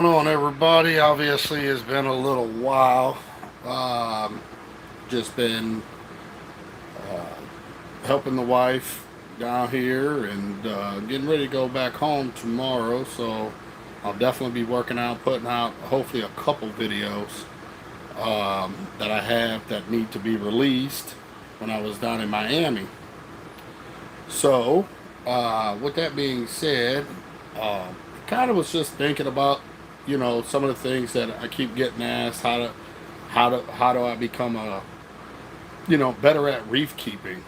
On everybody, obviously it's been a little while. Um, just been helping the wife down here and getting ready to go back home tomorrow. So I'll definitely be working out, putting out hopefully a couple videos that I have that need to be released when I was down in Miami. So with that being said, kind of was just thinking about some of the things that I keep getting asked how do I become a better at reef keeping,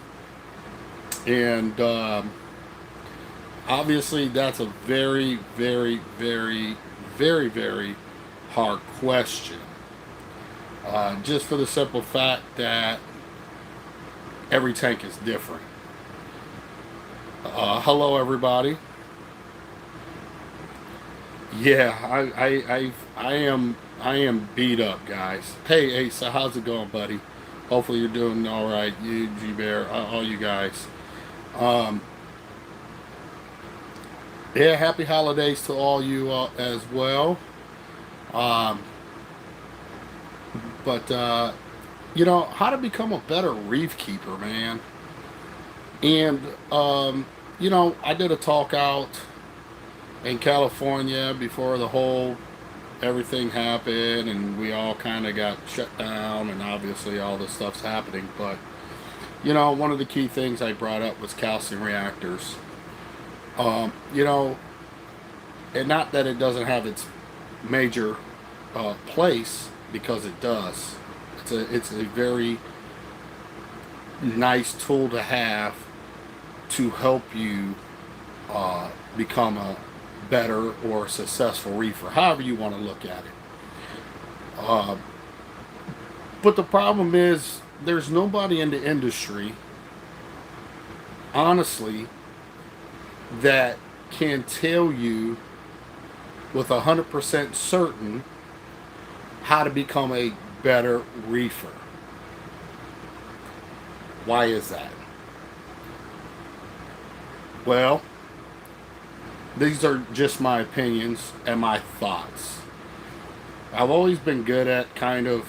and obviously that's a very very very very very hard question, just for the simple fact that every tank is different. Hello everybody. Yeah, I am beat up, guys. Hey, so how's it going, buddy? Hopefully you're doing all right. You, G Bear, all you guys. Um, yeah, happy holidays to all you as well. Um, but how to become a better reef keeper, man. And I did a talk out in California before the whole everything happened and we all kind of got shut down, and obviously all this stuff's happening. But one of the key things I brought up was calcium reactors. um, you know and not that it doesn't have its major place, because it does. It's a very nice tool to have to help you become a better or successful reefer, however you want to look at it. uh, But the problem is, there's nobody in the industry, honestly, that can tell you with 100% certain how to become a better reefer. Why is that? Well, these are just my opinions and my thoughts. I've always been good at kind of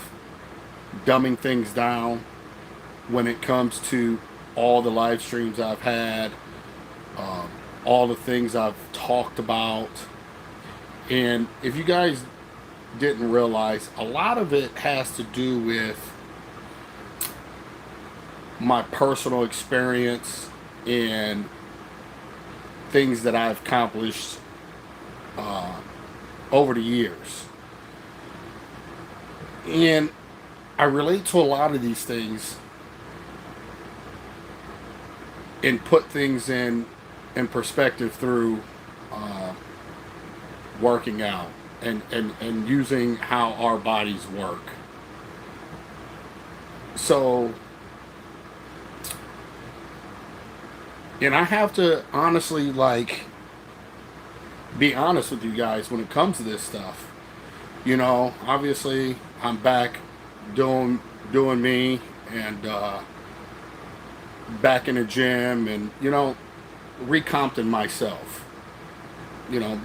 dumbing things down when it comes to all the live streams I've had, um, all the things I've talked about. And if you guys didn't realize, a lot of it has to do with my personal experience and things that I've accomplished uh, over the years. And I relate to a lot of these things and put things in perspective through uh, working out and using how our bodies work. So, and I have to honestly, like, be honest with you guys when it comes to this stuff. Obviously, I'm back doing me, and back in the gym, and recomping myself.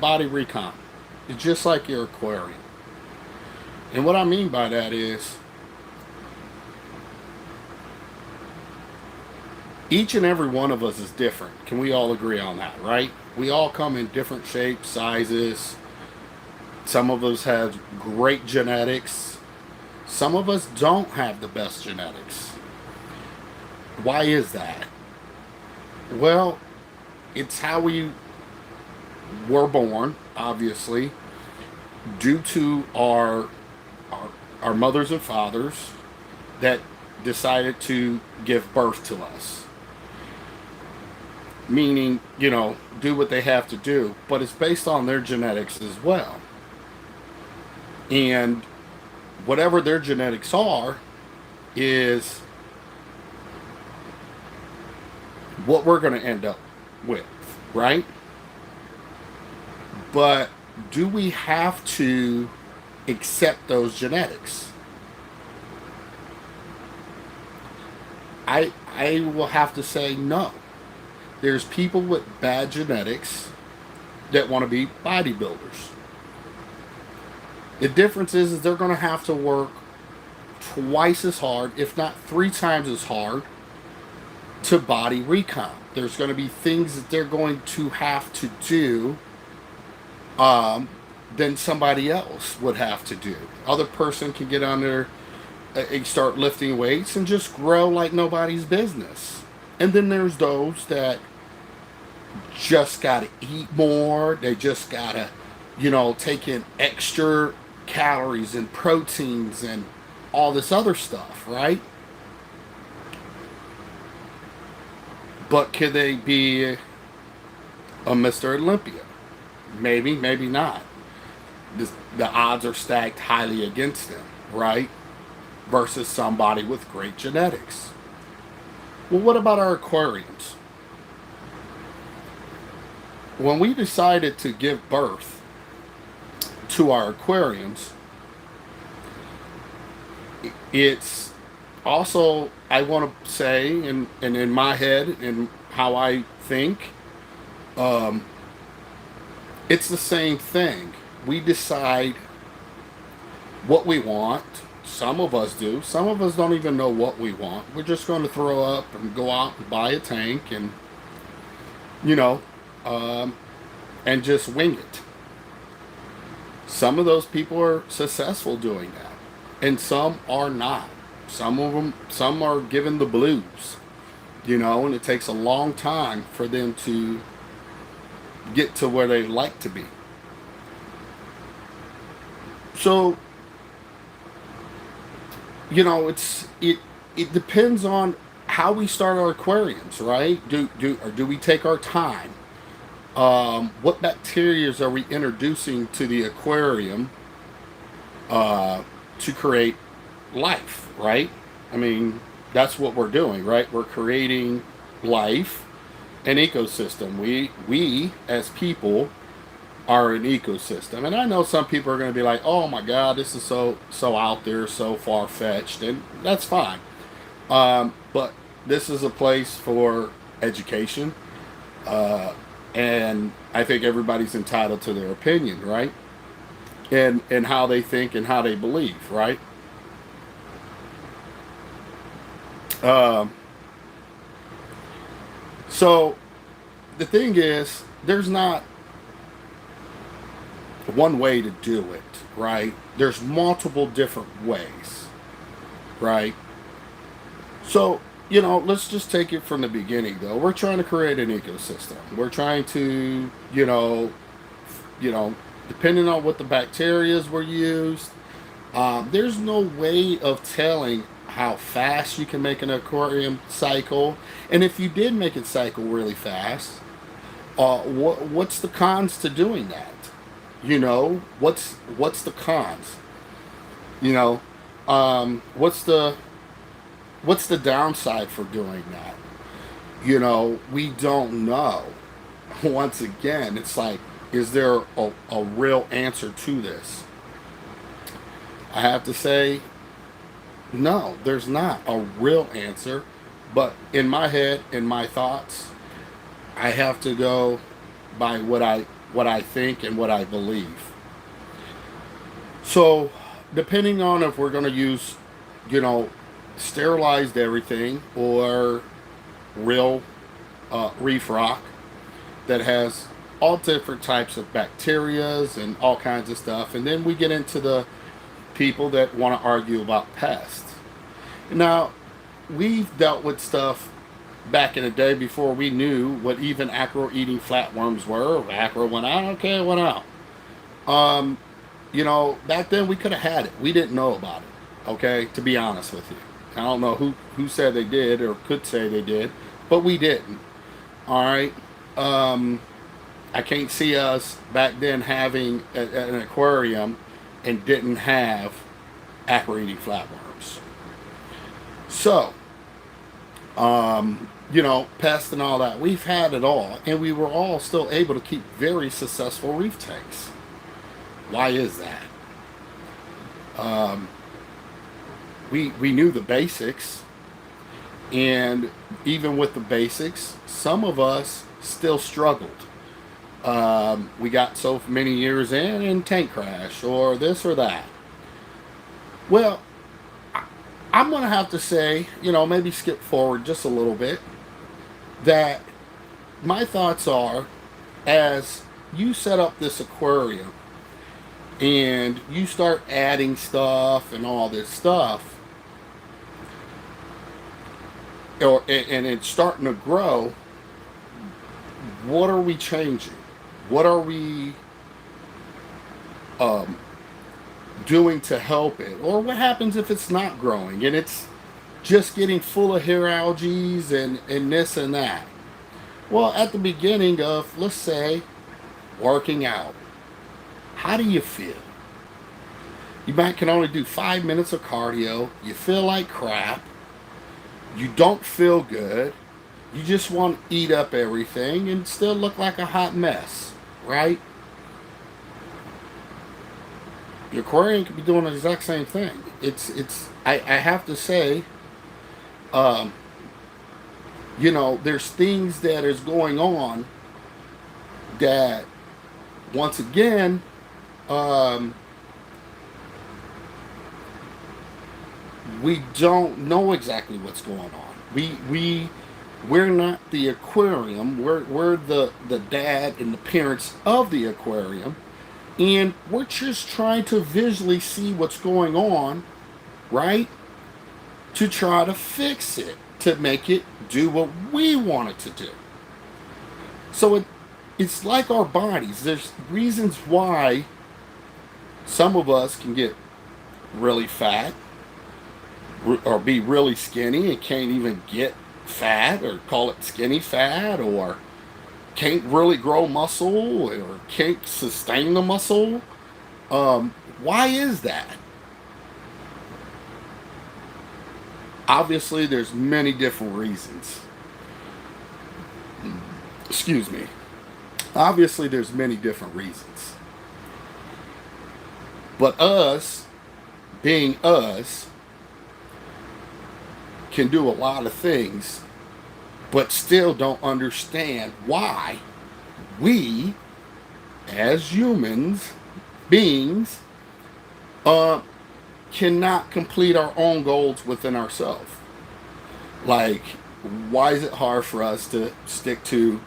Body recomp. It's just like your aquarium. And what I mean by that is, each and every one of us is different. Can we all agree on that, right? We all come in different shapes, sizes. Some of us have great genetics. Some of us don't have the best genetics. Why is that? Well, it's how we were born, obviously, due to our mothers and fathers that decided to give birth to us. Meaning, do what they have to do, but it's based on their genetics as well. And whatever their genetics are is what we're going to end up with, right? But do we have to accept those genetics? I will have to say no. There's people with bad genetics that want to be bodybuilders. The difference is they're going to have to work twice as hard, if not 3 times as hard, to body recon. There's going to be things that they're going to have to do um, than somebody else would have to do. Other person can get on there and start lifting weights and just grow like nobody's business. And then there's those that just got to eat more. They just got to, take in extra calories and proteins and all this other stuff, right? But could they be a Mr. Olympia? Maybe, maybe not. The odds are stacked highly against them, right? Versus somebody with great genetics. Well, what about our aquariums? When we decided to give birth to our aquariums, it's also, I want to say, and in my head and how I think, um, it's the same thing. We decide what we want. Some of us do. Some of us don't even know what we want. We're just going to throw up and go out and buy a tank and, you know, um, and just wing it. Some of those people are successful doing that, and some are not. Some of them, some are given the blues, and it takes a long time for them to get to where they like to be. So, it depends on how we start our aquariums, right? Do we take our time? What bacterias are we introducing to the aquarium to create life, right? I mean, that's what we're doing, right? We're creating life, an ecosystem. We as people are an ecosystem, and I know some people are going to be like, "Oh my God, this is so out there, so far fetched," and that's fine. But this is a place for education, and I think everybody's entitled to their opinion, right? And how they think and how they believe, right? Um, so the thing is, there's not one way to do it, right? There's multiple different ways, right? So, let's just take it from the beginning though. We're trying to create an ecosystem. We're trying to, you know, depending on what the bacterias were used, there's no way of telling how fast you can make an aquarium cycle. And if you did make it cycle really fast, what's the cons to doing that? What's the cons? You know, what's the downside for doing that? We don't know. Once again, it's like, is there a real answer to this? I have to say, no, there's not a real answer. But in my head, in my thoughts, I have to go by what I think and what I believe. So, depending on if we're going to use, you know, sterilized everything or real reef rock that has all different types of bacterias and all kinds of stuff, and then we get into the people that want to argue about pests. Now, we've dealt with stuff back in the day before we knew what even acro-eating flatworms were. Acro went out, okay, it went out. Um, back then we could have had it. We didn't know about it, okay, to be honest with you. I don't know who said they did or could say they did, but we didn't. All right. I can't see us back then having an aquarium and didn't have acro-eating flatworms. So, pests and all that, we've had it all, and we were all still able to keep very successful reef tanks. Why is that? Um, we knew the basics, and even with the basics, some of us still struggled. We got so many years in and tank crash or this or that. Well, I'm going to have to say, maybe skip forward just a little bit, that my thoughts are, as you set up this aquarium and you start adding stuff and all this stuff, and it's starting to grow, what are we changing? What are we um, doing to help it? Or what happens if it's not growing and it's just getting full of hair algae and this and that? Well, at the beginning of, let's say, working out, how do you feel? You might can only do 5 minutes of cardio. You feel like crap. You don't feel good. You just want to eat up everything and still look like a hot mess, right? Your aquarium could be doing the exact same thing. I have to say, um, there's things that is going on that, once again, um, we don't know exactly what's going on. We're not the aquarium. We're the dad and the parents of the aquarium, and we're just trying to visually see what's going on, right? To try to fix it, to make it do what we want it to do. So it's like our bodies. There's reasons why some of us can get really fat or be really skinny and can't even get fat, or call it skinny fat, or can't really grow muscle or can't sustain the muscle. Why is that? Obviously, there's many different reasons. Excuse me. Obviously, there's many different reasons. But us, being us, can do a lot of things, but still don't understand why we, as humans, beings, uh, cannot complete our own goals within ourselves. Like, why is it hard for us to stick to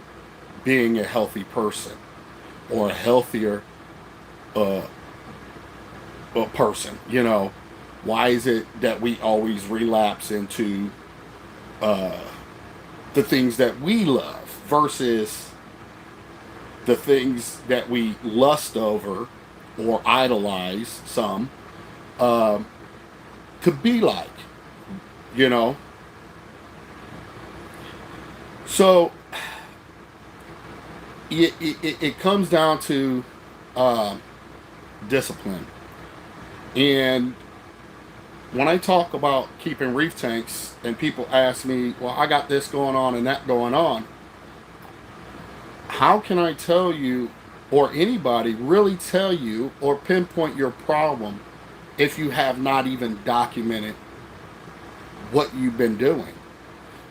being a healthy person or a healthier uh, a person? Why is it that we always relapse into uh, the things that we love versus the things that we lust over or idolize some um, to be like, you know? So it comes down to uh, discipline. And when I talk about keeping reef tanks and people ask me, well, I got this going on and that going on, how can I tell you, or anybody really tell you or pinpoint your problem if you have not even documented what you've been doing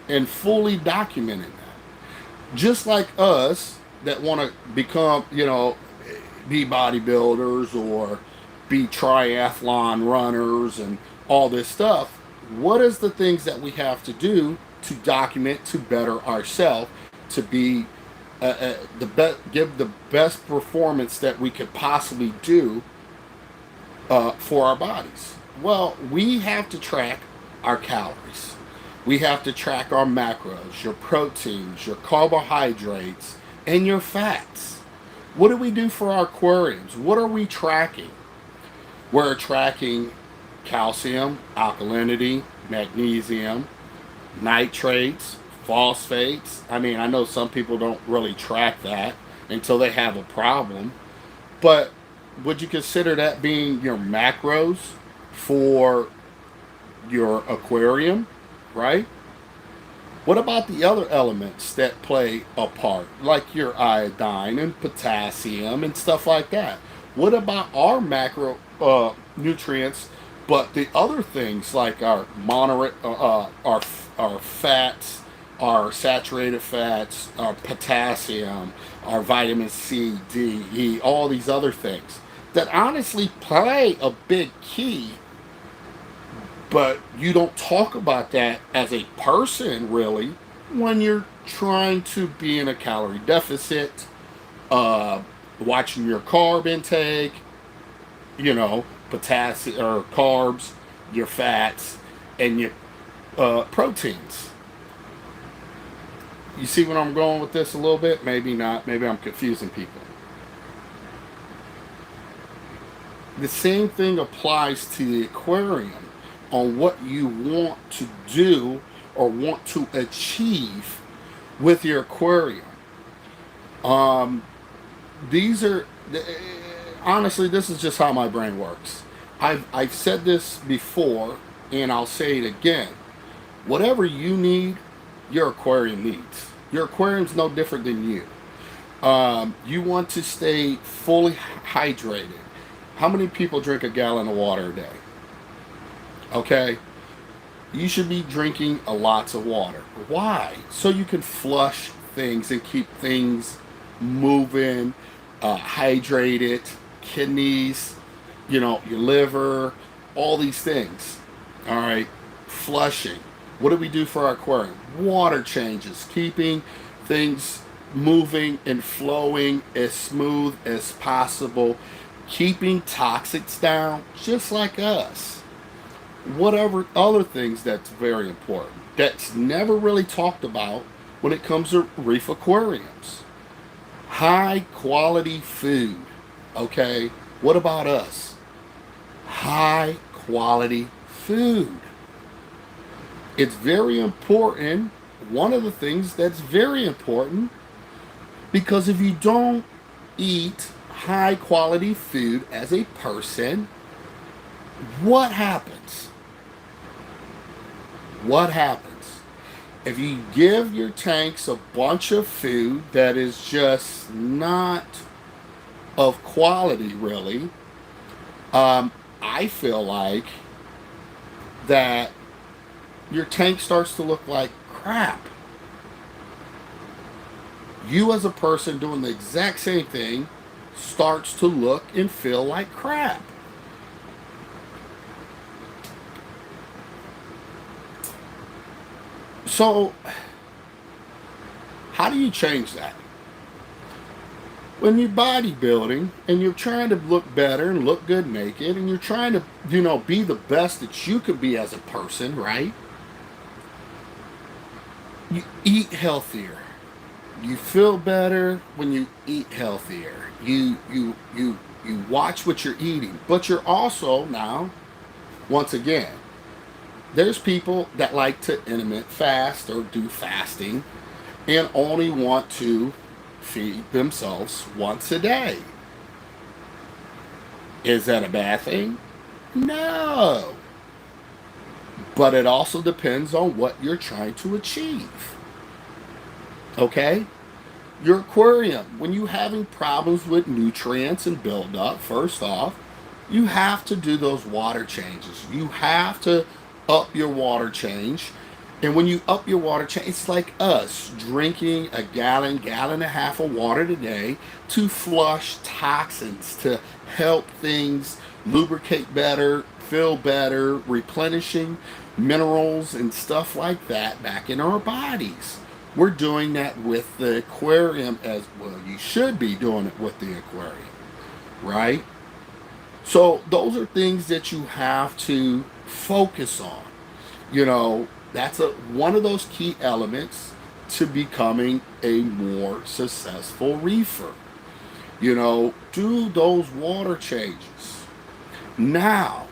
and fully documented that? Just like us that want to become, be bodybuilders or be triathlon runners and all this stuff, what is the things that we have to do to document, to better ourselves, to be give the best performance that we could possibly do for our bodies? Well, we have to track our calories. We have to track our macros, your proteins, your carbohydrates, and your fats. What do we do for our aquariums? What are we tracking? We're tracking calcium, alkalinity, magnesium, nitrates, phosphates. I mean, I know some people don't really track that until they have a problem. But would you consider that being your macros for your aquarium, right? What about the other elements that play a part, like your iodine and potassium and stuff like that? What about our macro nutrients, but the other things like our our fats, our saturated fats, our potassium, our vitamin C, D, E, all these other things that honestly play a big key, but you don't talk about that as a person really when you're trying to be in a calorie deficit, uh, watching your carb intake, you know, potassium or carbs, your fats, and your proteins. You see where I'm going with this a little bit? Maybe not. Maybe I'm confusing people. The same thing applies to the aquarium on what you want to do or want to achieve with your aquarium. Um, these are honestly, this is just how my brain works. I've said this before, and I'll say it again. Whatever you need, your aquarium needs. Your aquarium's no different than you. You want to stay fully hydrated. How many people drink a gallon of water a day? Okay, you should be drinking a lots of water. Why? So you can flush things and keep things moving, hydrated, kidneys, you know, your liver, all these things. All right, flushing. What do we do for our aquarium? Water changes, keeping things moving and flowing as smooth as possible, keeping toxics down, just like us. Whatever other things that's very important that's never really talked about when it comes to reef aquariums. High quality food. Okay, what about us? High quality food. It's very important. One of the things that's very important, because if you don't eat high quality food as a person, what happens? What happens? If you give your tanks a bunch of food that is just not of quality, really, I feel like that your tank starts to look like crap. You as a person doing the exact same thing starts to look and feel like crap. So, how do you change that? When you're bodybuilding and you're trying to look better and look good naked and you're trying to, you know, be the best that you could be as a person, right? You eat healthier. You feel better when you eat healthier. You watch what you're eating, but you're also now, once again, there's people that like to intermittent fast or do fasting and only want to feed themselves once a day. Is that a bad thing? No. But it also depends on what you're trying to achieve. Okay? Your aquarium, when you're having problems with nutrients and buildup, first off, you have to do those water changes. You have to up your water change. And when you up your water change, it's like us drinking a gallon, gallon and a half of water today to flush toxins, to help things lubricate better, feel better, replenishing minerals and stuff like that back in our bodies. We're doing that with the aquarium as well. You should be doing it with the aquarium, right? So those are things that you have to focus on. You know, that's one of those key elements to becoming a more successful reefer. You know, do those water changes. Now,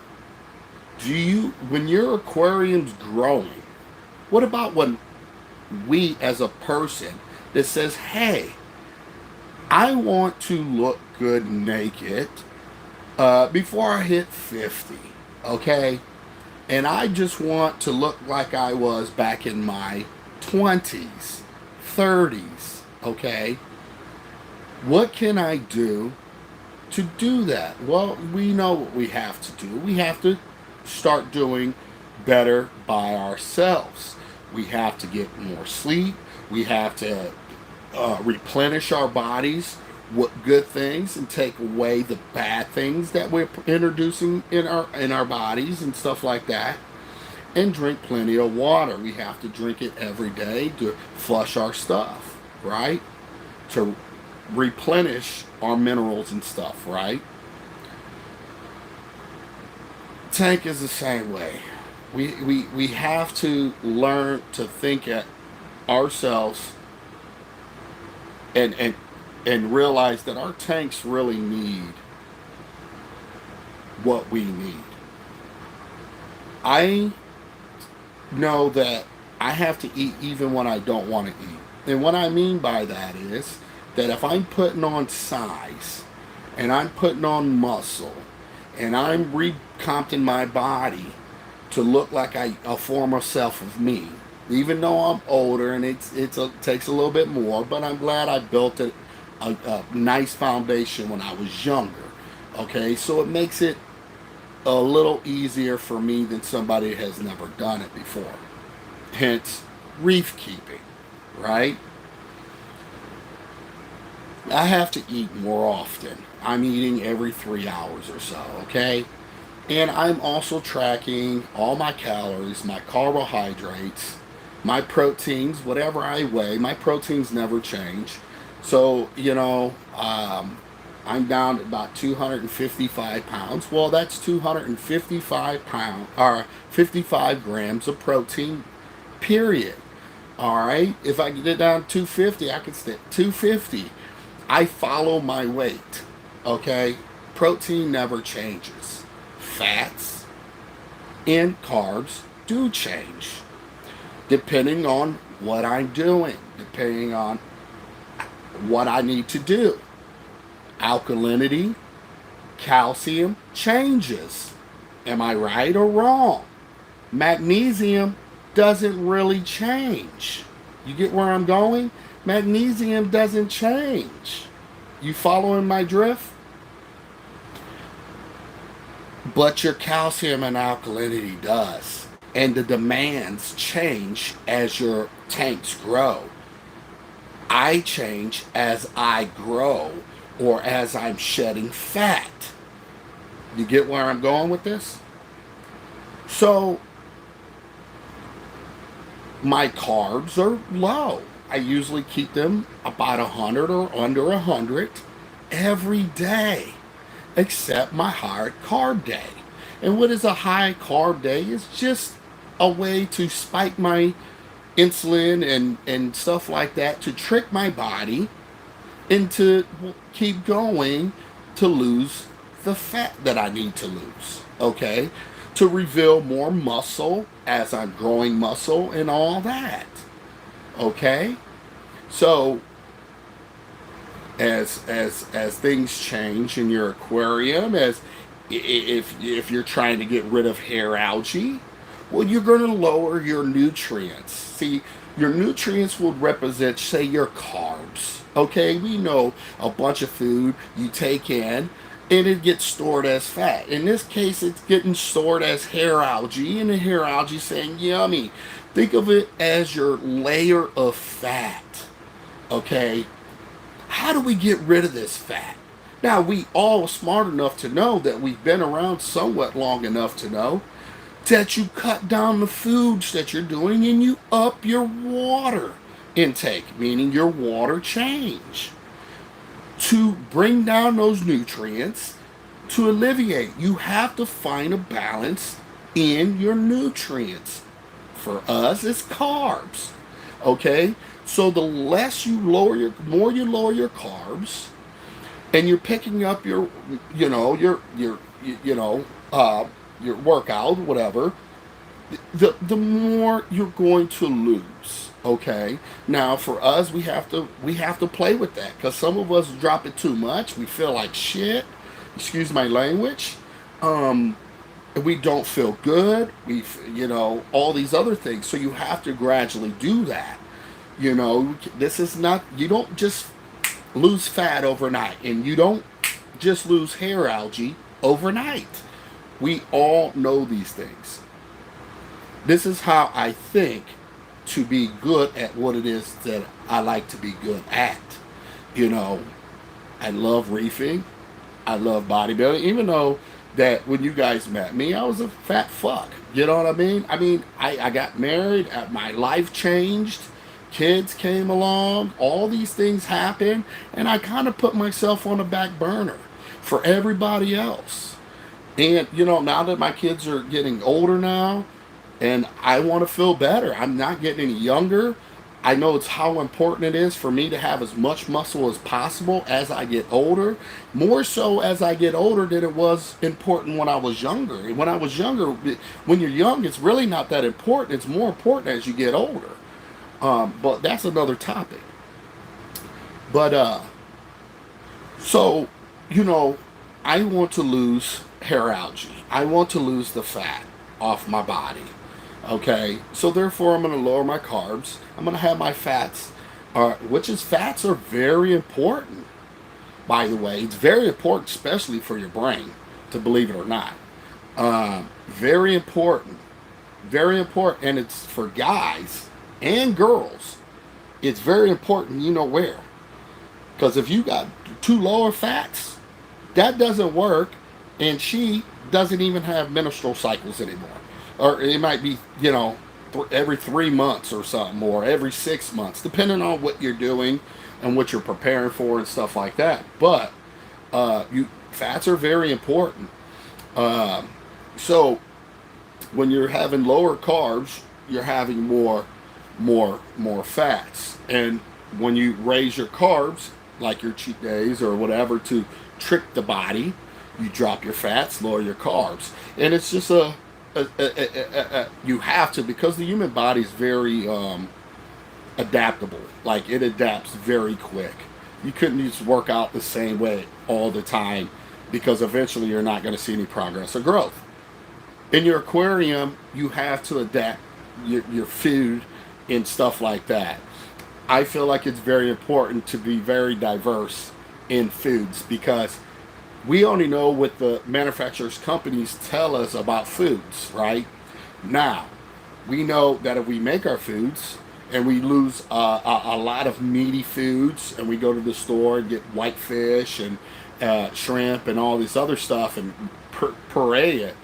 when your aquarium's growing, what about when we as a person that says, hey, I want to look good naked before I hit 50, okay? And I just want to look like I was back in my 20s, 30s, okay? What can I do to do that? Well, we know what we have to do. We have to start doing better by ourselves. We have to get more sleep. We have to replenish our bodies with good things and take away the bad things that we're introducing in our bodies and stuff like that. And drink plenty of water. We have to drink it every day to flush our stuff, right? To replenish our minerals and stuff, right? Tank is the same way. We have to learn to think at ourselves and and realize that our tanks really need what we need. I know that I have to eat even when I don't want to eat. And what I mean by that is that if I'm putting on size and I'm putting on muscle and I'm recompting my body to look like a former self of me, even though I'm older and takes a little bit more, but I'm glad I built a nice foundation when I was younger. Okay, so it makes it a little easier for me than somebody that has never done it before. Hence, reef keeping, right? I have to eat more often. I'm eating every 3 hours or so, okay? And I'm also tracking all my calories, my carbohydrates, my proteins, whatever I weigh. My proteins never change. So, I'm down to about 255 pounds. Well, that's 255 pounds or 55 grams of protein, period. All right. If I get it down to 250, I can stay at 250. I follow my weight. Okay. Protein never changes. Fats and carbs do change depending on what I'm doing, depending on what I need to do. Alkalinity, calcium changes. Am I right or wrong? Magnesium doesn't really change. You get where I'm going? Magnesium doesn't change. You following my drift? But your calcium and alkalinity does. And the demands change as your tanks grow. I change as I grow or as I'm shedding fat. You get where I'm going with this? So, my carbs are low. I usually keep them about 100 or under 100 every day, except my high carb day. And what is a high carb day? It's just a way to spike my insulin and stuff like that to trick my body and to keep going to lose the fat that I need to lose, okay? To reveal more muscle as I'm growing muscle and all that, okay? So as things change in your aquarium, as if you're trying to get rid of hair algae, well, you're going to lower your nutrients. See, your nutrients will represent, say, your carbs. Okay, we know a bunch of food you take in and it gets stored as fat. In this case, it's getting stored as hair algae, and the hair algae saying, yummy. Think of it as your layer of fat. Okay, how do we get rid of this fat? Now, we all are smart enough to know that we've been around somewhat long enough to know that you cut down the foods that you're doing and you up your water intake, meaning your water change, to bring down those nutrients, to alleviate. You have to find a balance in your nutrients. For us, it's carbs. Okay? So the less you lower more you lower your carbs, and you're picking up your your workout, whatever, the more you're going to lose. Okay. Now for us, we have to play with that, because some of us drop it too much. We feel like shit. Excuse my language. We don't feel good. All these other things. So you have to gradually do that. This is not. You don't just lose fat overnight, and you don't just lose hair algae overnight. We all know these things. This is how I think to be good at what it is that I like to be good at. You know, I love reefing. I love bodybuilding, even though that when you guys met me, I was a fat fuck. You know what I mean? I got married, my life changed, kids came along, all these things happened, and I kind of put myself on the back burner for everybody else. And, you know, now that my kids are getting older now, and I want to feel better. I'm not getting any younger. I know it's how important it is for me to have as much muscle as possible as I get older. More so as I get older than it was important when I was younger. When I was younger, when you're young, it's really not that important. It's more important as you get older. But that's another topic. But so, you know, I want to lose hair algae. I want to lose the fat off my body. Okay, so therefore I'm going to lower my carbs. I'm going to have my fats, fats are very important. By the way, it's very important, especially for your brain, to believe it or not. Very important, very important, and it's for guys and girls. It's very important. You know where? Because if you got too lower fats, that doesn't work, and she doesn't even have menstrual cycles anymore. Or it might be, you know, every 3 months or something, or every 6 months, depending on what you're doing and what you're preparing for and stuff like that. But fats are very important. So when you're having lower carbs, you're having more fats. And when you raise your carbs, like your cheat days or whatever, to trick the body, you drop your fats, lower your carbs, and it's just you have to, because the human body is very adaptable. Like, it adapts very quick. You couldn't just work out the same way all the time, because eventually you're not going to see any progress or growth. In your aquarium, you have to adapt your food and stuff like that. I feel like it's very important to be very diverse in foods, because we only know what the manufacturers' companies tell us about foods, right? Now, we know that if we make our foods and we lose a lot of meaty foods, and we go to the store and get white fish and shrimp and all this other stuff and puree it,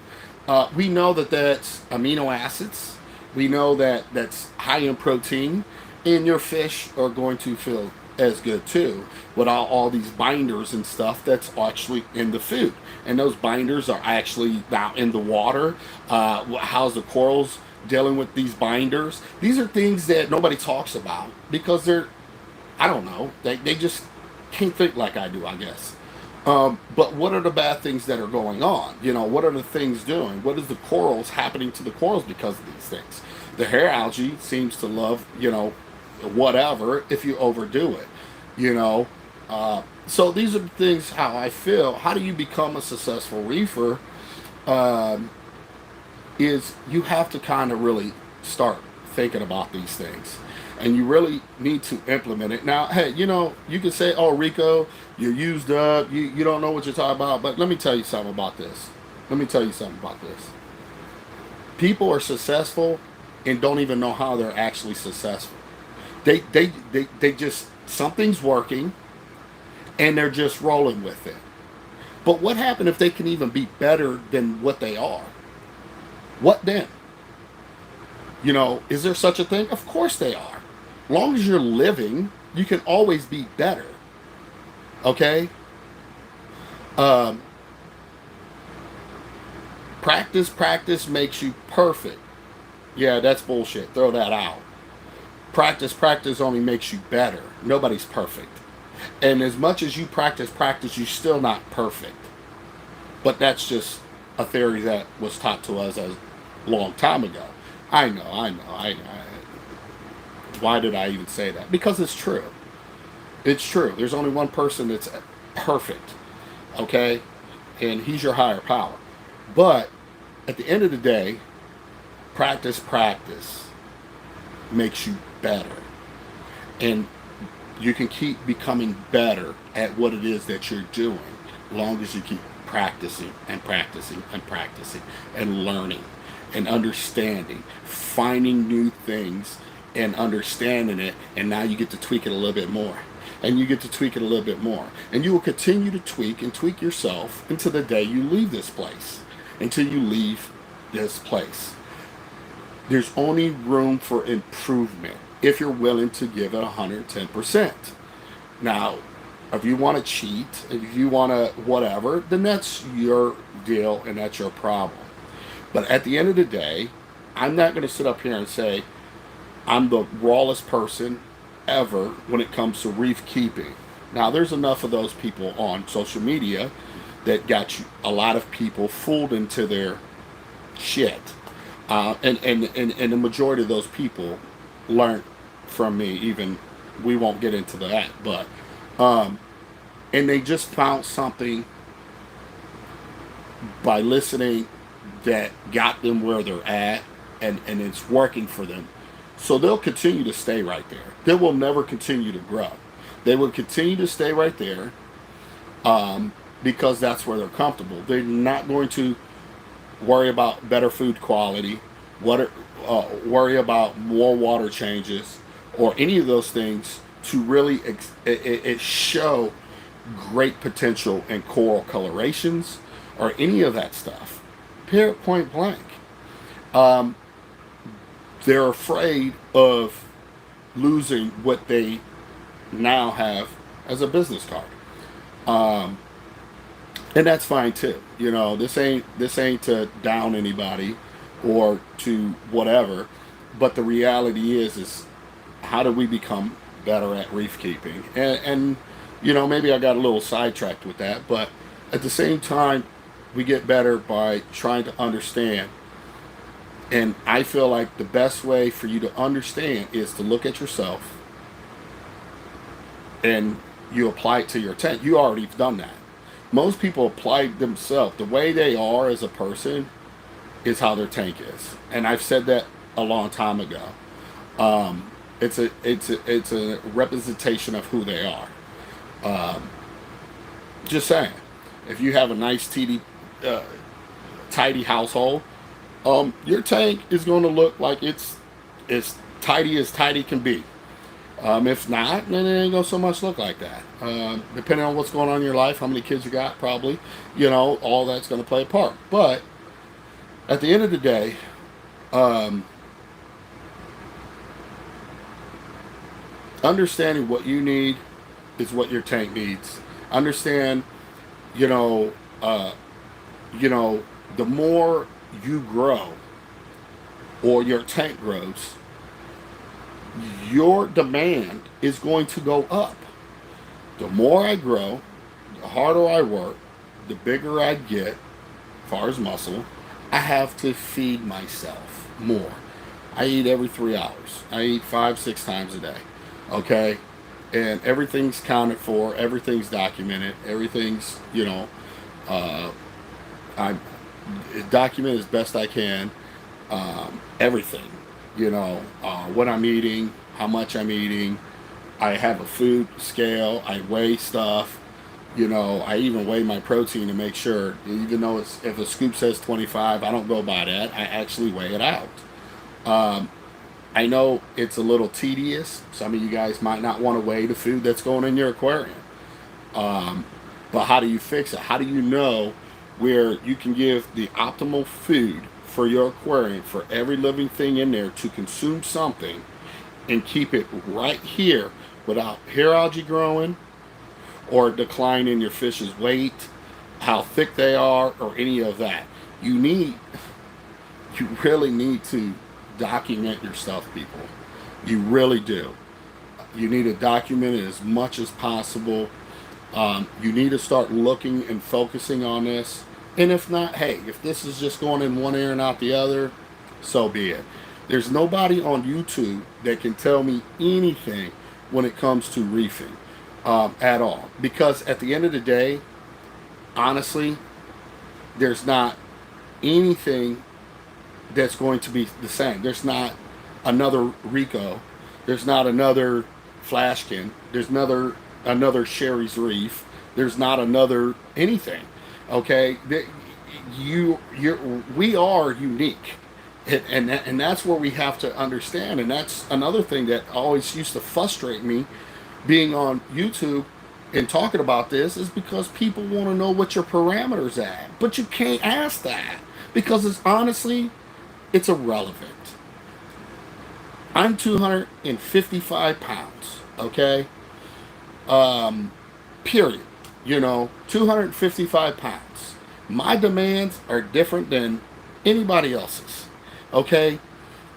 we know that that's amino acids. We know that that's high in protein, and your fish are going to feel as good too, without all these binders and stuff that's actually in the food. And those binders are actually out in the water. How's the corals dealing with these binders? These are things that nobody talks about, because they're, I don't know, they just can't think like I do, I guess. But what are the bad things that are going on? You know, what are the things doing? What is the corals happening to the corals because of these things? The hair algae seems to love, you know, whatever, if you overdo it, you know. So these are the things how I feel. How do you become a successful reefer? Is you have to kind of really start thinking about these things, and you really need to implement it. Now, hey, you know, you can say, oh, Rico, you're used up, you don't know what you're talking about, but let me tell you something about this. People are successful and don't even know how they're actually successful. They just, something's working and they're just rolling with it. But what happened if they can even be better than what they are? What then? You know, is there such a thing? Of course they are. Long as you're living, you can always be better. Okay? Practice makes you perfect. Yeah, that's bullshit. Throw that out. Practice only makes you better. Nobody's perfect. And as much as you practice, you're still not perfect. But that's just a theory that was taught to us a long time ago. I know. Why did I even say that? Because it's true. It's true. There's only one person that's perfect. Okay? And he's your higher power. But at the end of the day, practice makes you better. And you can keep becoming better at what it is that you're doing, as long as you keep practicing and learning and understanding, finding new things and understanding it, and now you get to tweak it a little bit more. And you get to tweak it a little bit more. And you will continue to tweak and tweak yourself until the day you leave this place. Until you leave this place. There's only room for improvement if you're willing to give it 110%. Now, if you want to cheat, if you want to whatever, then that's your deal and that's your problem. But at the end of the day, I'm not going to sit up here and say I'm the rawest person ever when it comes to reef keeping. Now, there's enough of those people on social media that got you, a lot of people fooled into their shit. And the majority of those people learned from me. Even we won't get into that, but and they just found something by listening that got them where they're at, and it's working for them. So they'll continue to stay right there. They will never continue to grow. They will continue to stay right there because that's where they're comfortable. They're not going to worry about better food quality, worry about more water changes, or any of those things to really show great potential in coral colorations or any of that stuff. Period, point blank. They're afraid of losing what they now have as a business card. And that's fine too. You know, this ain't to down anybody or to whatever, but the reality is how do we become better at reef keeping? And you know, maybe I got a little sidetracked with that, but at the same time, we get better by trying to understand. And I feel like the best way for you to understand is to look at yourself and you apply it to your tank. You already done that. Most people apply themselves. The way they are as a person is how their tank is. And I've said that a long time ago. It's a representation of who they are. Just saying. If you have a nice, tidy household, your tank is going to look like it's as tidy can be. If not, then it ain't gonna so much look like that. Depending on what's going on in your life, how many kids you got, probably, you know, all that's gonna play a part. But at the end of the day, understanding what you need is what your tank needs. Understand, you know, the more you grow or your tank grows, your demand is going to go up. The more I grow, the harder I work, the bigger I get, as far as muscle, I have to feed myself more. I eat every 3 hours. I eat 5-6 times a day. Okay? And everything's counted for, everything's documented, everything's, you know, I document as best I can, everything. You know, what I'm eating, how much I'm eating. I have a food scale. I weigh stuff. You know, I even weigh my protein to make sure, even though if a scoop says 25, I don't go by that. I actually weigh it out. I know it's a little tedious. Some of you guys might not want to weigh the food that's going in your aquarium. But how do you fix it? How do you know where you can give the optimal food for your aquarium, for every living thing in there to consume something and keep it right here without hair algae growing or decline in your fish's weight, how thick they are, or any of that? You really need to document your stuff, people. You really do. You need to document it as much as possible. You need to start looking and focusing on this. And if not, hey, if this is just going in one ear and out the other, so be it. There's nobody on YouTube that can tell me anything when it comes to reefing at all. Because at the end of the day, honestly, there's not anything that's going to be the same. There's not another Rico. There's not another Flashkin. There's another Sherry's Reef. There's not another anything. Okay, we are unique And that's where we have to understand. And that's another thing that always used to frustrate me being on YouTube and talking about this, is because people want to know what your parameters are. But you can't ask that, because it's honestly, it's irrelevant. I'm 255 pounds, okay? Period. 255 pounds. My demands are different than anybody else's, okay?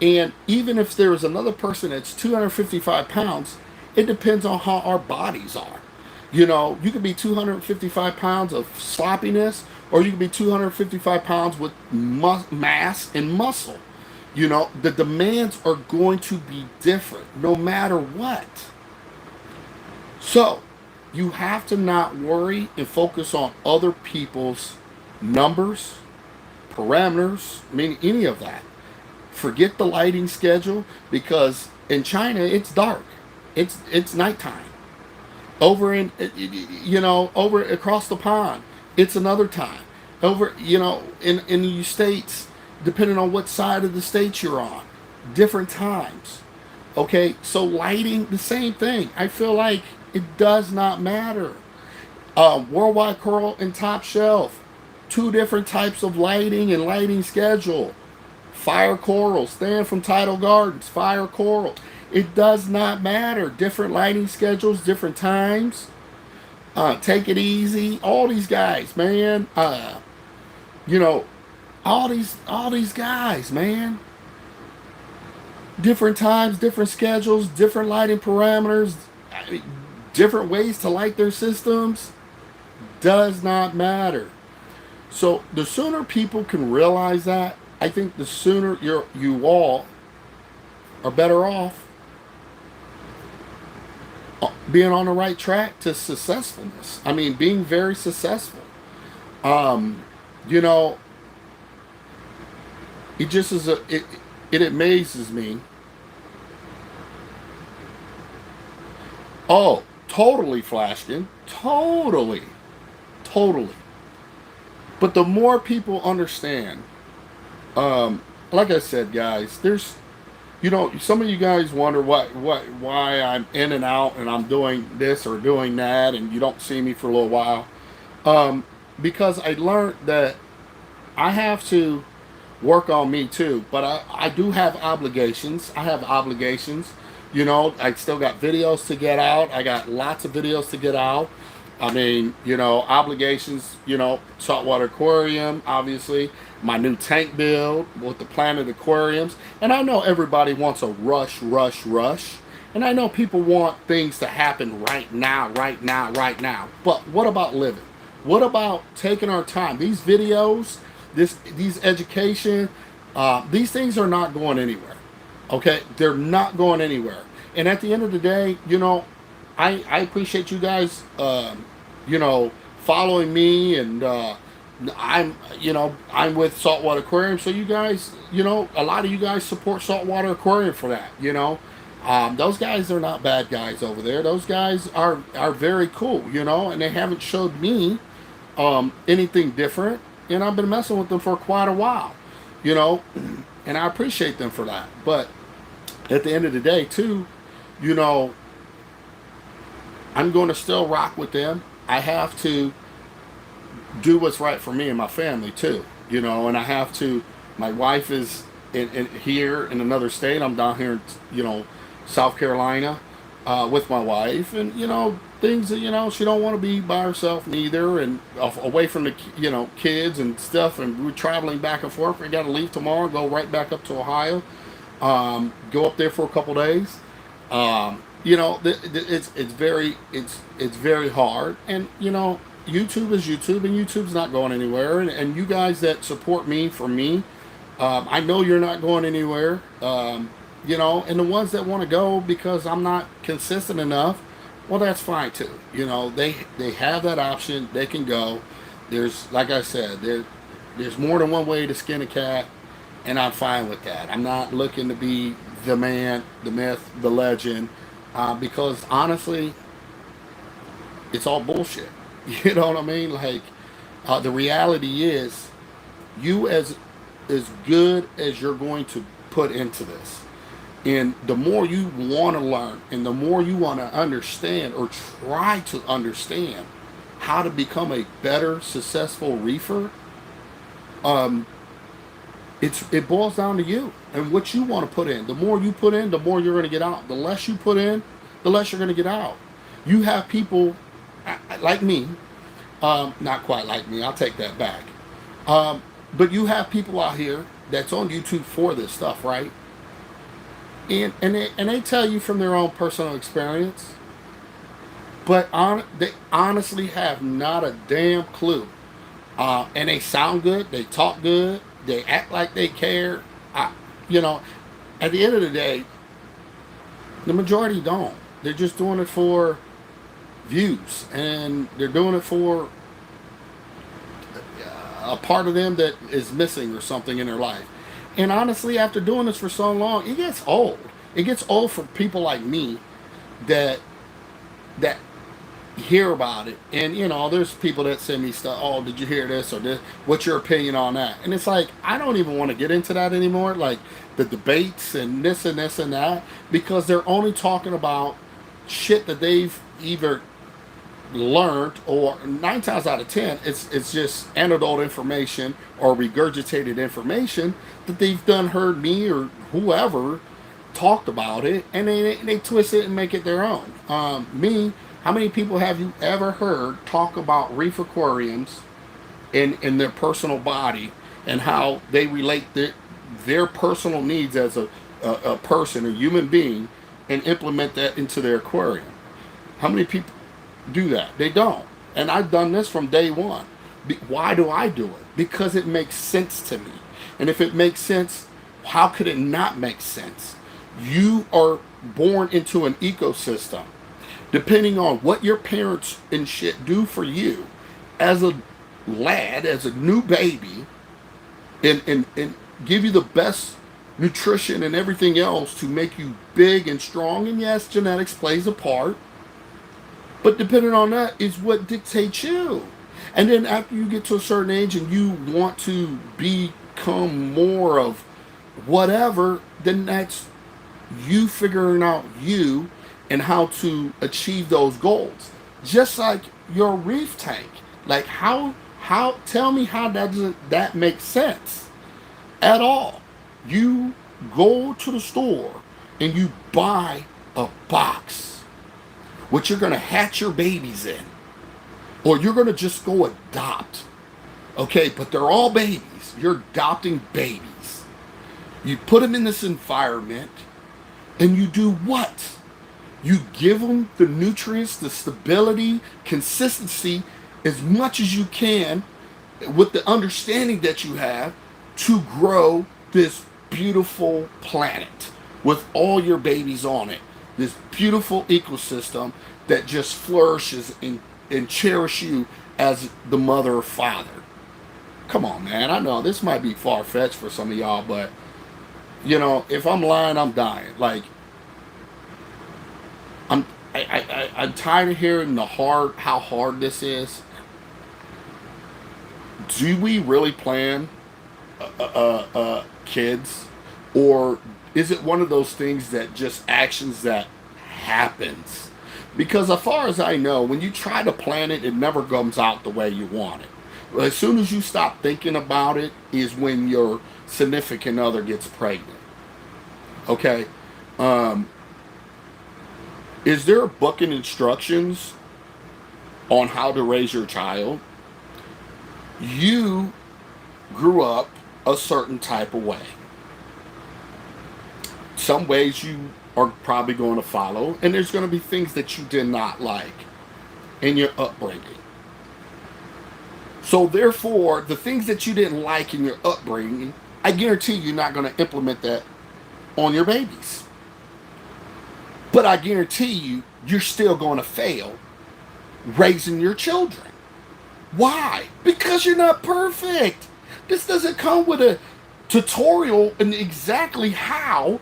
And even if there is another person that's 255 pounds, it depends on how our bodies are. You could be 255 pounds of sloppiness, or you could be 255 pounds with mass and muscle. The demands are going to be different no matter what. So, you have to not worry and focus on other people's numbers, parameters, I mean, any of that. Forget the lighting schedule, because in China it's dark. It's nighttime. Over in over across the pond, it's another time. Over in the states, depending on what side of the state you're on, different times. Okay, so lighting, the same thing. I feel like it does not matter. Worldwide Coral and Top Shelf, two different types of lighting and lighting schedule. Fire Coral, Stan from Tidal Gardens, Fire Coral. It does not matter. Different lighting schedules, different times. Take it easy. All these guys, man. You know, all these guys, man. Different times, different schedules, different lighting parameters, different ways to light their systems. Does not matter. So the sooner people can realize that, I think the sooner you all are better off being on the right track to successfulness. I mean, being very successful. Um, you know, it just is it amazes me. Oh, totally, Flashkin. Totally. Totally. But the more people understand, like I said, guys, some of you guys wonder why I'm in and out and I'm doing this or doing that, and you don't see me for a little while. Um, because I learned that I have to work on me too, but I do have obligations. I have obligations. I still got videos to get out. I got lots of videos to get out. I mean, obligations, saltwater aquarium, obviously, my new tank build with the Planet Aquariums. And I know everybody wants a rush, rush, rush. And I know people want things to happen right now, right now, right now. But what about living? What about taking our time? These videos, these education, these things are not going anywhere. Okay? They're not going anywhere. And at the end of the day, I appreciate you guys, following me, and I'm with Saltwater Aquarium. So you guys, a lot of you guys support Saltwater Aquarium for that. Those guys are not bad guys over there. Those guys are very cool. And they haven't showed me anything different. And I've been messing with them for quite a while. You know, and I appreciate them for that. But at the end of the day, too, you know, I'm going to still rock with them. I have to do what's right for me and my family too, and I have to. My wife is here in another state. I'm down here, South Carolina, with my wife, and things that she don't want to be by herself neither, and away from the kids and stuff. And we're traveling back and forth. We got to leave tomorrow, go right back up to Ohio, go up there for a couple days. It's very hard, and YouTube is YouTube, and YouTube's not going anywhere. And you guys that support me for me, I know you're not going anywhere. And the ones that want to go because I'm not consistent enough, well, that's fine too. They have that option. They can go. There's, like I said, there's more than one way to skin a cat, and I'm fine with that. I'm not looking to be the man, the myth, the legend, because honestly, it's all bullshit. You know what I mean? Like, the reality is, you as as good as you're going to put into this. And the more you want to learn and the more you want to understand or try to understand how to become a better, successful reefer, um, it boils down to you and what you want to put in. The more you put in, the more you're going to get out. The less you put in, the less you're going to get out. You have people like me, not quite like me, I'll take that back. But you have people out here that's on YouTube for this stuff, right? And they tell you from their own personal experience, but they honestly have not a damn clue. And they sound good, they talk good, they act like they care. I, you know, at the end of the day, the majority don't. They're just doing it for views, and they're doing it for a part of them that is missing or something in their life. And honestly, after doing this for so long, it gets old. It gets old for people like me that that hear about it. And there's people that send me stuff. Oh, did you hear this or this? What's your opinion on that? And it's like I don't even want to get into that anymore. Like the debates and this and that, because they're only talking about shit that they've either learned, or 9 times out of 10 it's just anecdotal information or regurgitated information that they've done heard me or whoever talked about it, and they twist it and make it their own. Me, how many people have you ever heard talk about reef aquariums in their personal body and how they relate their personal needs as a person, a human being, and implement that into their aquarium? How many people do that? They don't. And I've done this from day one. Why do I do it? Because it makes sense to me. And if it makes sense, how could it not make sense? You are born into an ecosystem. Depending on what your parents and shit do for you as a lad, as a new baby, and give you the best nutrition and everything else to make you big and strong. And yes, genetics plays a part, but depending on that is what dictates you. And then after you get to a certain age and you want to become more of whatever, then that's you figuring out you and how to achieve those goals. Just like your reef tank. Like how tell me how doesn't that make sense at all? You go to the store and you buy a box what you're going to hatch your babies in, or you're going to just go adopt. Okay, but they're all babies. You're adopting babies. You put them in this environment and you do what? You give them the nutrients, the stability, consistency, as much as you can, with the understanding that you have, to grow this beautiful planet with all your babies on it. This beautiful ecosystem that just flourishes and cherish you as the mother or father. Come on, man. I know this might be far-fetched for some of y'all, but if I'm lying, I'm dying. Like, I'm tired of hearing how hard this is. Do we really plan kids, or is it one of those things that just actions that happens? Because as far as I know, when you try to plan it, it never comes out the way you want it. As soon as you stop thinking about it is when your significant other gets pregnant. Okay? Is there a book and instructions on how to raise your child? You grew up a certain type of way. Some ways you are probably going to follow, and there's going to be things that you did not like in your upbringing. So therefore, the things that you didn't like in your upbringing, I guarantee you're not going to implement that on your babies. But I guarantee you're still going to fail raising your children. Why? Because you're not perfect. This doesn't come with a tutorial in exactly how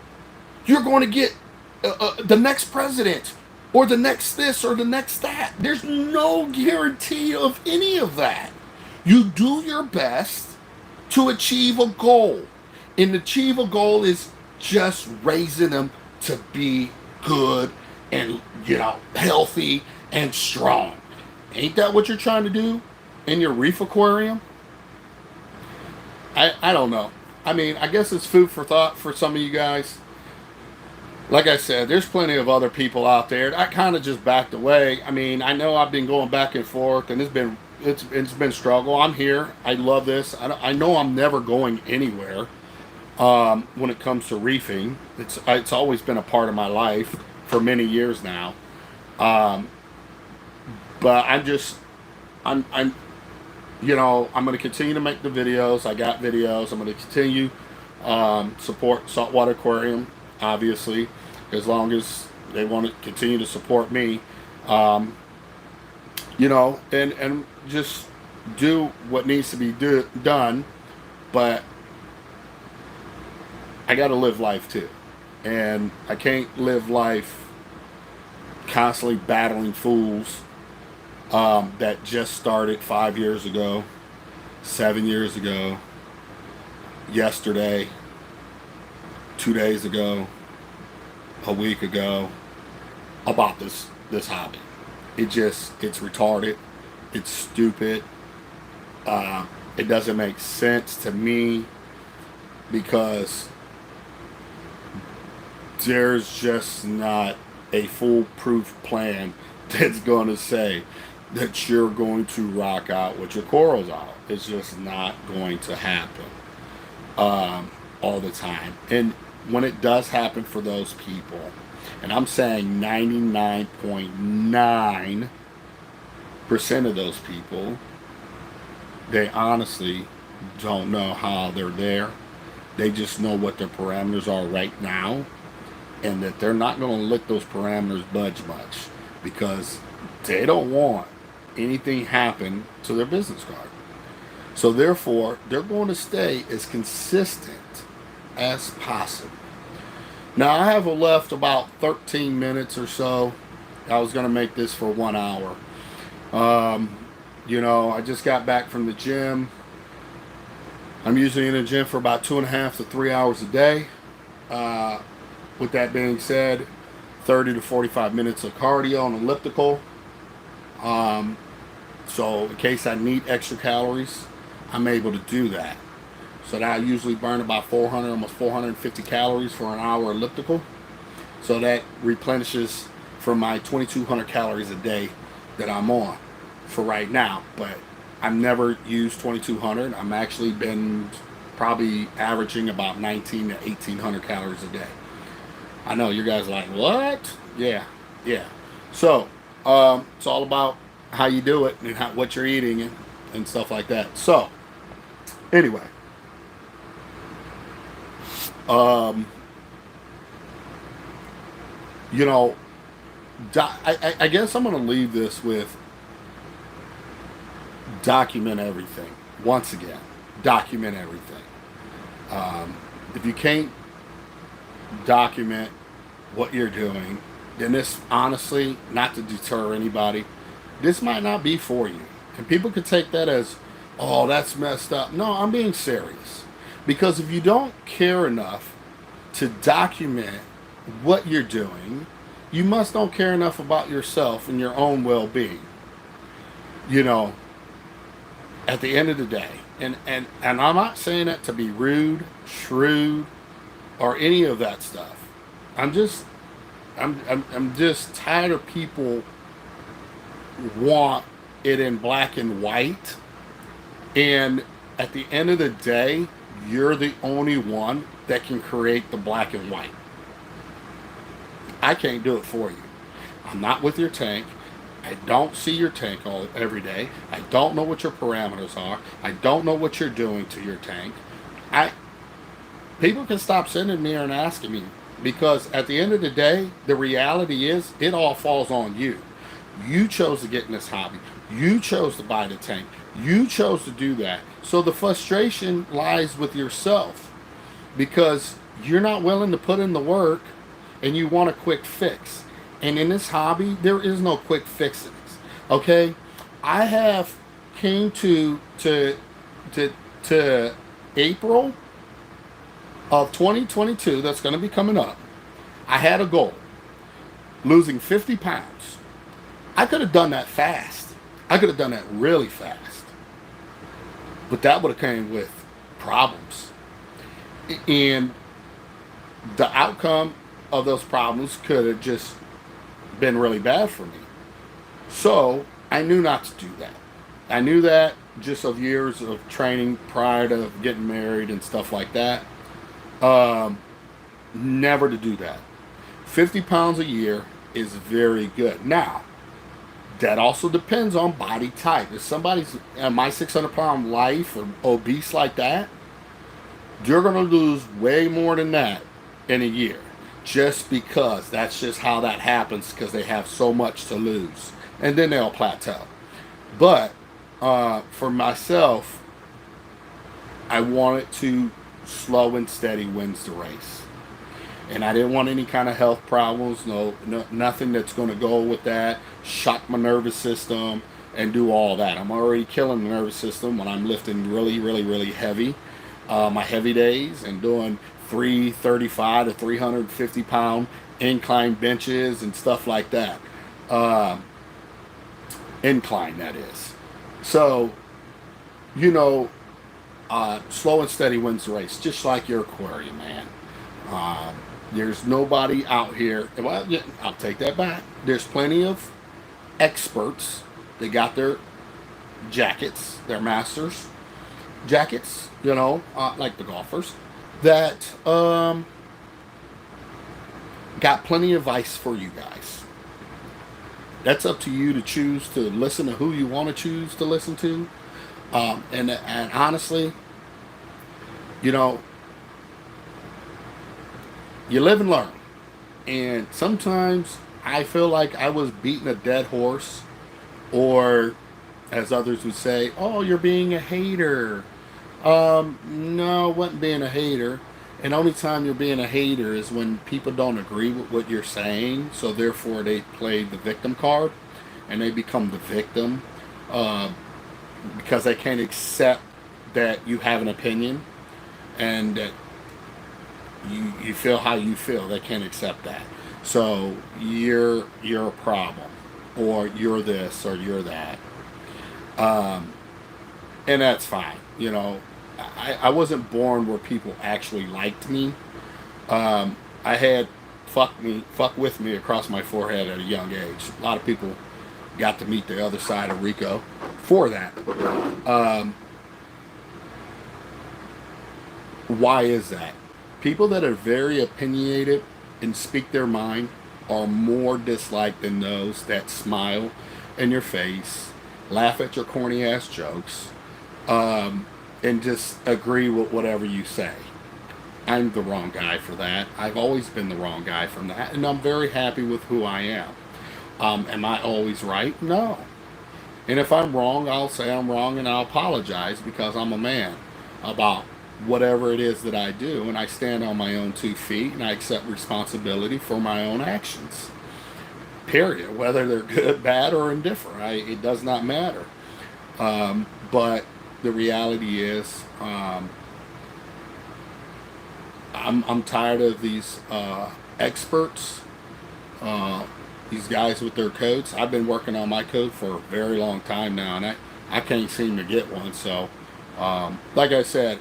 you're going to get the next president or the next this or the next that. There's no guarantee of any of that. You do your best to achieve a goal. And achieve a goal is just raising them to be good and, healthy and strong. Ain't that what you're trying to do in your reef aquarium? I don't know. I mean, I guess it's food for thought for some of you guys. Like I said, there's plenty of other people out there. I kind of just backed away. I mean, I know I've been going back and forth, and it's been struggle. I'm here. I love this. I know I'm never going anywhere. When it comes to reefing, it's always been a part of my life for many years now. Um, but I'm I'm going to continue to make the videos. I got videos. I'm going to continue support Saltwater Aquarium, obviously, as long as they want to continue to support me. Um, and just do what needs to be done. But I got to live life too, and I can't live life constantly battling fools that just started 5 years ago, 7 years ago, yesterday, 2 days ago, a week ago, about this hobby. It's retarded. It's stupid. It doesn't make sense to me because there's just not a foolproof plan that's going to say that you're going to rock out with your corals out. It's just not going to happen all the time. And when it does happen for those people, and I'm saying 99.9% of those people, they honestly don't know how they're there. They just know what their parameters are right now, and that they're not going to let those parameters budge much because they don't want anything happen to their business card. So therefore, they're going to stay as consistent as possible. Now, I have left about 13 minutes or so. I was going to make this for 1 hour. I just got back from the gym. I'm usually in the gym for about 2.5 to 3 hours a day. With that being said, 30 to 45 minutes of cardio on elliptical. So in case I need extra calories, I'm able to do that. So that I usually burn about 400, almost 450 calories for an hour elliptical. So that replenishes from my 2,200 calories a day that I'm on for right now. But I've never used 2,200. I'm actually been probably averaging about 19 to 1,800 calories a day. I know you guys are like, what? Yeah. So it's all about how you do it and what you're eating and stuff like that. So anyway, I guess I'm going to leave this with document everything. Once again, document everything. If you can't document what you're doing, then this, honestly, not to deter anybody, this might not be for you. And people could take that as, oh, that's messed up. No, I'm being serious. Because if you don't care enough to document what you're doing, you must don't care enough about yourself and your own well-being. At the end of the day. And I'm not saying that to be rude, shrewd, or any of that stuff. I'm just tired of people want it in black and white, and at the end of the day, you're the only one that can create the black and white. I can't do it for you. I'm not with your tank. I don't see your tank every day. I don't know what your parameters are. I don't know what you're doing to your tank. People can stop sending me and asking me, because at the end of the day, the reality is it all falls on you. You chose to get in this hobby. You chose to buy the tank. You chose to do that. So the frustration lies with yourself because you're not willing to put in the work and you want a quick fix. And in this hobby, there is no quick fixes. Okay? I have came to April of 2022, that's going to be coming up, I had a goal, losing 50 pounds. I could have done that fast. I could have done that really fast. But that would have came with problems. And the outcome of those problems could have just been really bad for me. So I knew not to do that. I knew that just of years of training prior to getting married and stuff like that. Never to do that. 50 pounds a year is very good. Now, that also depends on body type. If somebody's at my 600-pound life or obese like that, you're going to lose way more than that in a year. Just because that's just how that happens, because they have so much to lose. And then they'll plateau. But for myself, I wanted to slow and steady wins the race. And I didn't want any kind of health problems, nothing that's going to go with that, shock my nervous system, and do all that. I'm already killing the nervous system when I'm lifting really, really, really heavy, my heavy days, and doing 335 to 350 pound incline benches and stuff like that. Incline, that is. So, slow and steady wins the race, just like your aquarium, man. There's nobody out here. Well, yeah, I'll take that back. There's plenty of experts. They got their jackets, their masters jackets, like the golfers, that got plenty of advice for you guys. That's up to you to choose to listen to who you want to choose to listen to. And honestly, you live and learn. And sometimes I feel like I was beating a dead horse, or as others would say, oh, you're being a hater. No, I wasn't being a hater. And only time you're being a hater is when people don't agree with what you're saying, so therefore they play the victim card and they become the victim because they can't accept that you have an opinion and that you feel how you feel. They can't accept that. So you're a problem, or you're this, or you're that. And that's fine. I wasn't born where people actually liked me. I had fuck with me across my forehead at a young age. A lot of people got to meet the other side of Rico for that. Why is that? People that are very opinionated and speak their mind are more disliked than those that smile in your face, laugh at your corny ass jokes, and just agree with whatever you say. I'm the wrong guy for that. I've always been the wrong guy from that, and I'm very happy with who I am. Am I always right? No. And if I'm wrong, I'll say I'm wrong and I'll apologize, because I'm a man about whatever it is that I do, and I stand on my own 2 feet and I accept responsibility for my own actions. Period. Whether they're good, bad, or indifferent, it does not matter. But the reality is, I'm tired of these experts, these guys with their coats. I've been working on my coat for a very long time now, and I can't seem to get one. So, like I said,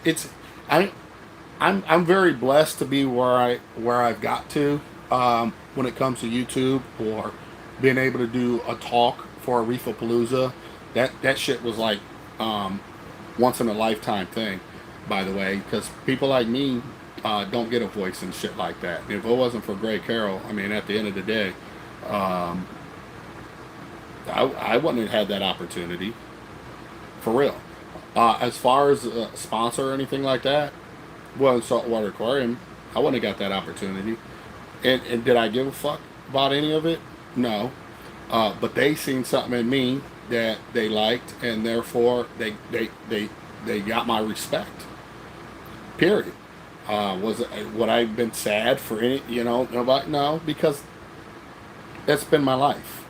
I'm very blessed to be where I've got to when it comes to YouTube, or being able to do a talk for a Reefapalooza. That shit was like once in a lifetime thing, by the way, because people like me don't get a voice and shit like that. If it wasn't for Gray Carroll, at the end of the day, I wouldn't have had that opportunity, for real. As far as a sponsor or anything like that, well, in Saltwater Aquarium, I wouldn't have got that opportunity. And did I give a fuck about any of it? No. But they seen something in me that they liked, and therefore they got my respect. Period. Would I have been sad for any, nobody? No, because that's been my life.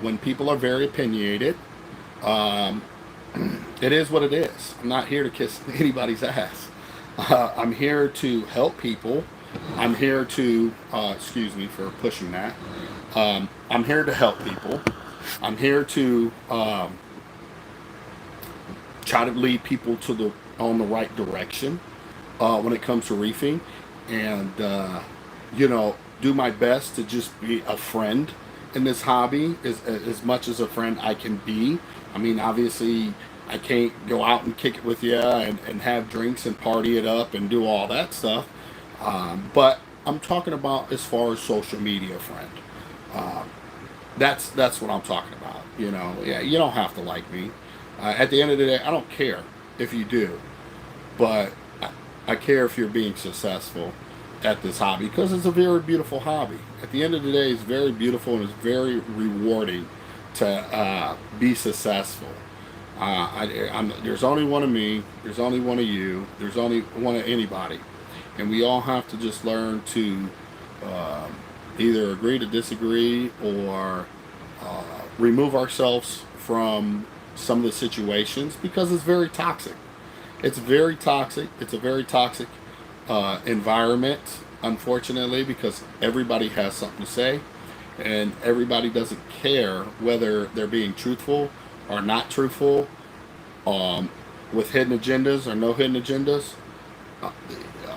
When people are very opinionated, It is what it is. I'm not here to kiss anybody's ass. I'm here to help people. I'm here to, excuse me for pushing that. I'm here to help people. I'm here to try to lead people to the on the right direction when it comes to reefing, and do my best to just be a friend in this hobby as much as a friend I can be. I mean, obviously, I can't go out and kick it with you and have drinks and party it up and do all that stuff. But I'm talking about as far as social media friend. Um, that's what I'm talking about. Yeah, you don't have to like me. At the end of the day, I don't care if you do, but I care if you're being successful at this hobby because it's a very beautiful hobby. At the end of the day, it's very beautiful and it's very rewarding to be successful. There's only one of me. There's only one of you. There's only one of anybody, and we all have to just learn to um, either agree to disagree or remove ourselves from some of the situations because it's very toxic. It's very toxic. It's a very toxic environment, unfortunately, because everybody has something to say and everybody doesn't care whether they're being truthful or not truthful, um, with hidden agendas or no hidden agendas uh,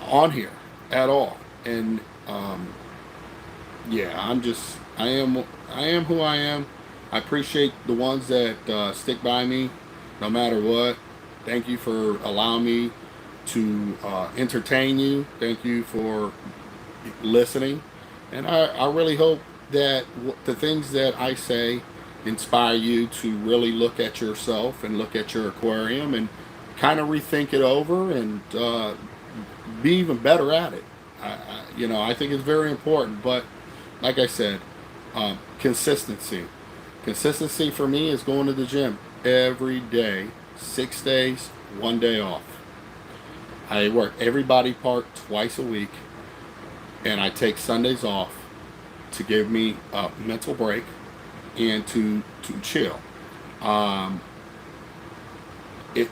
on here at all. And yeah, I am who I am. I appreciate the ones that stick by me no matter what. Thank you for allowing me to entertain you. Thank you for listening. And I really hope that the things that I say inspire you to really look at yourself and look at your aquarium and kind of rethink it over and be even better at it. I think it's very important. But like I said, consistency. Consistency for me is going to the gym every day, 6 days, 1 day off. I work every body part twice a week, and I take Sundays off to give me a mental break and to chill. Um, it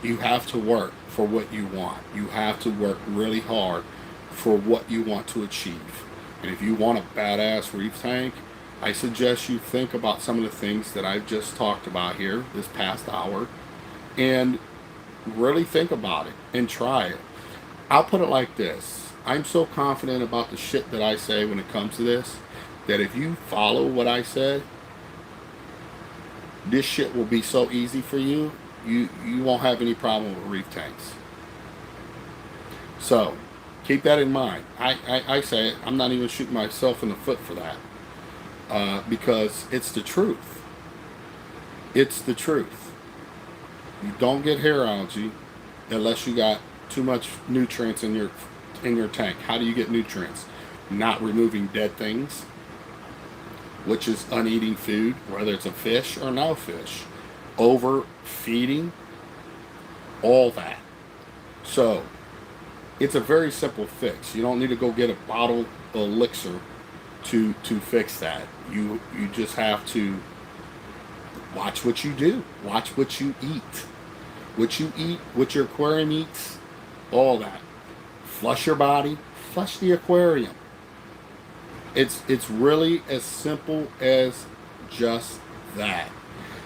You have to work for what you want. You have to work really hard for what you want to achieve. And if you want a badass reef tank, I suggest you think about some of the things that I've just talked about here this past hour and really think about it and try it. I'll put it like this. I'm so confident about the shit that I say when it comes to this that if you follow what I said, this shit will be so easy for you. You won't have any problem with reef tanks. So keep that in mind. I say it. I'm not even shooting myself in the foot for that because it's the truth. It's the truth. You don't get hair algae unless you got too much nutrients in your tank. How do you get nutrients? Not removing dead things, which is uneating food, whether it's a fish or no fish. Overfeeding, all that. So it's a very simple fix. You don't need to go get a bottle of elixir to fix that. You just have to watch what you do. Watch what you eat. What you eat, what your aquarium eats, all that. Flush your body, flush the aquarium. It's really as simple as just that.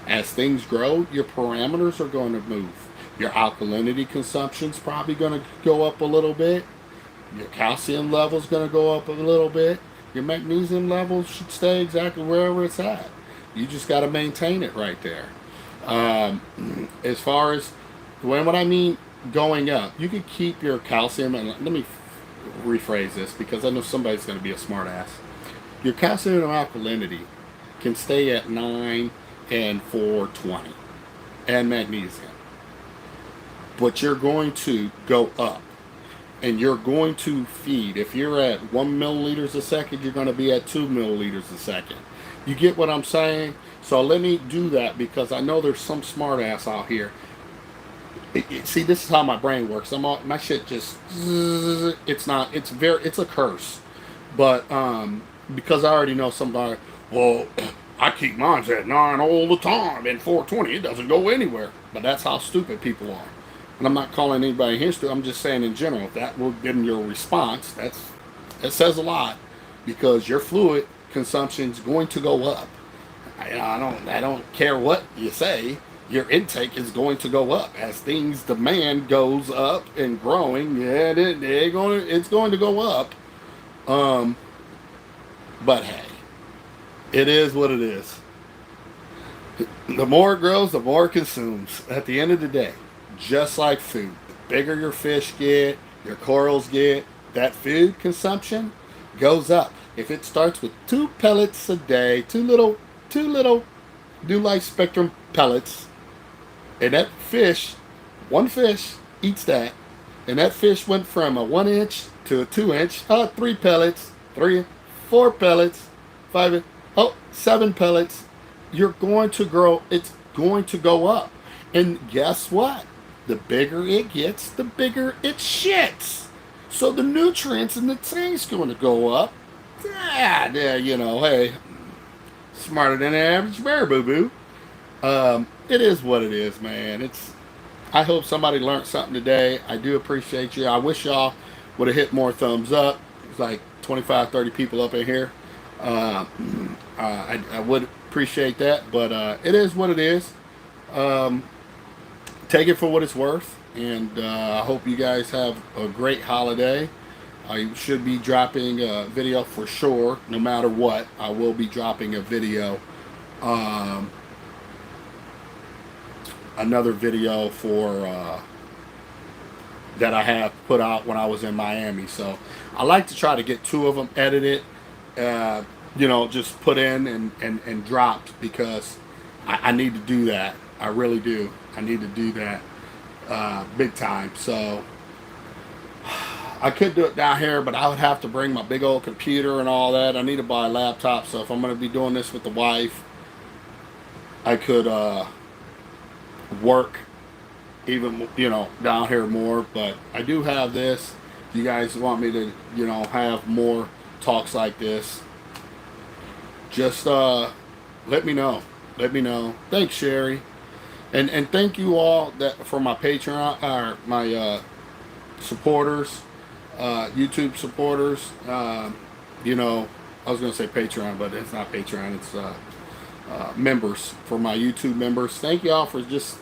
As things grow, your parameters are going to move. Your alkalinity consumption's probably going to go up a little bit. Your calcium level's going to go up a little bit. Your magnesium level should stay exactly wherever it's at. You just got to maintain it right there. As far as when I mean going up, you can keep your calcium, and let me rephrase this because I know somebody's going to be a smart ass. Your calcium and alkalinity can stay at 9 and 420 and magnesium. But you're going to go up and you're going to feed. If you're at 1 milliliters a second, you're going to be at 2 milliliters a second. You get what I'm saying? So let me do that because I know there's some smart ass out here. See, this is how my brain works. My shit just, it's not, it's a curse. But because I already know somebody, well, I keep mine at 9 all the time and 420. It doesn't go anywhere. but that's how stupid people are. And I'm not calling anybody here stupid. I'm just saying in general, if that will give them your response, that says a lot, because your fluid consumption is going to go up. I don't care what you say. Your intake is going to go up as things demand goes up and growing. Yeah, it's going to go up. Um, but hey, it is what it is. The more it grows, the more it consumes. At the end of the day, just like food, the bigger your fish get, your corals get, that food consumption goes up. If it starts with 2 pellets a day, two little New Life Spectrum pellets, and that fish, one fish eats that, and that fish went from a 1 inch to a 2 inch, 3 pellets, 4 pellets, 7 pellets. You're going to grow, it's going to go up. And guess what? The bigger it gets, the bigger it shits. So the nutrients in the tank's going to go up. Yeah, hey, smarter than an average bear, boo-boo. It is what it is, man. I hope somebody learned something today. I do appreciate you. I wish y'all would have hit more thumbs up. It's like 25, 30 people up in here. I would appreciate that, but it is what it is. Take it for what it's worth, and I hope you guys have a great holiday. I should be dropping a video for sure, no matter what. I will be dropping a video, another video for that I have put out when I was in Miami. So I like to try to get 2 of them edited, just put in and dropped, because I need to do that. I really do. I need to do that big time. So I could do it down here, but I would have to bring my big old computer and all that. I need to buy a laptop. So if I'm going to be doing this with the wife, I could work even, down here more. But I do have this. If you guys want me to, have more talks like this, just let me know. Let me know. Thanks, Sherry. And thank you all for my Patreon, or my supporters, YouTube supporters. I was going to say Patreon, but it's not Patreon. It's members, for my YouTube members. Thank you all for just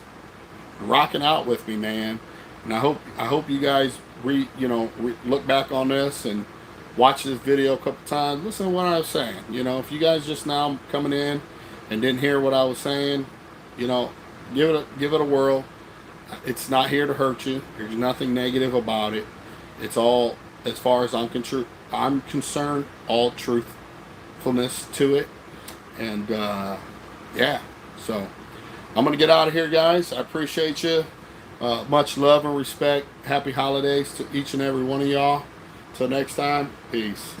rocking out with me, man. And I hope you guys look back on this and watch this video a couple times. Listen to what I was saying. If you guys just now coming in and didn't hear what I was saying, give it a whirl. It's not here to hurt you. There's nothing negative about it. It's all, as far as I'm concerned, all truthfulness to it. And yeah, so I'm gonna get out of here, guys. I appreciate you. Much love and respect. Happy holidays to each and every one of y'all. Till next time, peace.